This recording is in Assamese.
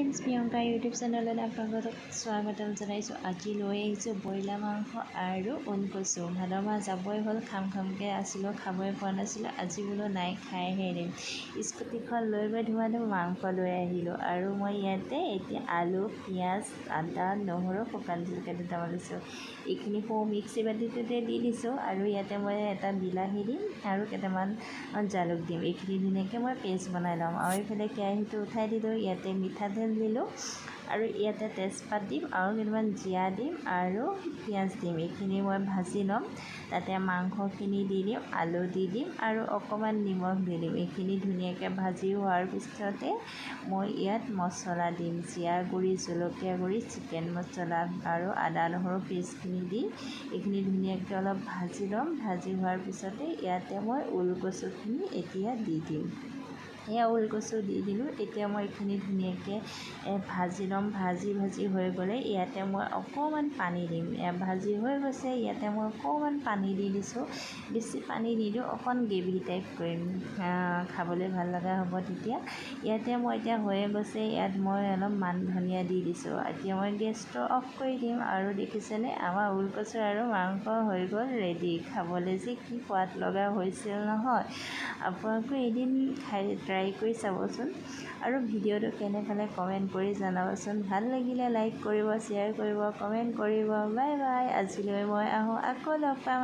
ফ্ৰেণ্ডছ, প্ৰিয়ংকা ইউটিউব চেনেলত আপোনালোকক স্বাগতম জনাইছোঁ। আজি লৈ আহিছোঁ ব্ৰইলাৰ মাংস আৰু ওলকচু। ভাদ মাহ যাবই হ'ল, খামকৈ আছিলোঁ, খাবই পোৱা নাছিলোঁ। আজি বোলো নাই, খাইহে দিম। স্কুটিখন লৈ গৈ ধুমাধুম মাংস লৈ আহিলোঁ। আৰু মই ইয়াতে এতিয়া আলু, পিঁয়াজ, আদা, নহৰু, শুকান জলকীয়া দুটামান লৈছোঁ। এইখিনি সৰু মিক্সি বাতিটোতে দি দিছোঁ। আৰু ইয়াতে মই এটা বিলাহী দিম আৰু কেইটামান জালুক দিম। এইখিনি ধুনীয়াকৈ মই পেষ্ট বনাই ল'ম। আৰু এইফালে কেৰাহীটো উঠাই দিলোঁ। ইয়াতে মিঠাতেল দিলোঁ আৰু ইয়াতে তেজপাত দিম আৰু কেইটামান জিৰা দিম আৰু পিঁয়াজ দিম। এইখিনি মই ভাজি ল'ম। তাতে মাংসখিনি দি দিম, আলু দি দিম আৰু অকণমান নিমখ দি দিম। এইখিনি ধুনীয়াকৈ ভাজি হোৱাৰ পিছতে মই ইয়াত মছলা দিম, জিৰা গুড়ি, জলকীয়া গুড়ি, চিকেন মছলা আৰু আদা নহৰু পেষ্টখিনি দি এইখিনি ধুনীয়াকৈ অলপ ভাজি ল'ম। ভাজি হোৱাৰ পিছতে ইয়াতে মই ওলকচুখিনি এতিয়া দি দিম। এয়া ওলকচু দি দিলোঁ। এতিয়া মই এইখিনি ধুনীয়াকৈ ভাজি ল'ম। ভাজি হৈ গ'লে ইয়াতে মই অকণমান পানী দিম। ভাজি হৈ গৈছে, ইয়াতে মই অকণমান পানী দি দিছোঁ। বেছি পানী নিদিওঁ, অকণ গ্ৰেভি টাইপ কৰিম, খাবলৈ ভাল লগা হ'ব তেতিয়া। ইয়াতে মই এতিয়া হৈয়ে গৈছে, ইয়াত মই অলপ মান ধনিয়া দি দিছোঁ। এতিয়া মই গেছটো অফ কৰি দিম। আৰু দেখিছেনে, আমাৰ ওলকচু আৰু মাংস হৈ গ'ল ৰেডি। খাবলৈ যে কি সোৱাদ লগা হৈছিল নহয়। আপোনালোকে এদিন ট্ৰাই কৰি চাবচোন। আৰু ভিডিঅ'টো কেনে পালে কমেণ্ট কৰি জনাবচোন। ভাল লাগিলে লাইক কৰিব, শ্বেয়াৰ কৰিব, কমেণ্ট কৰিব। Bye bye. আজিলৈ মই আহোঁ, আকৌ লগ পাম।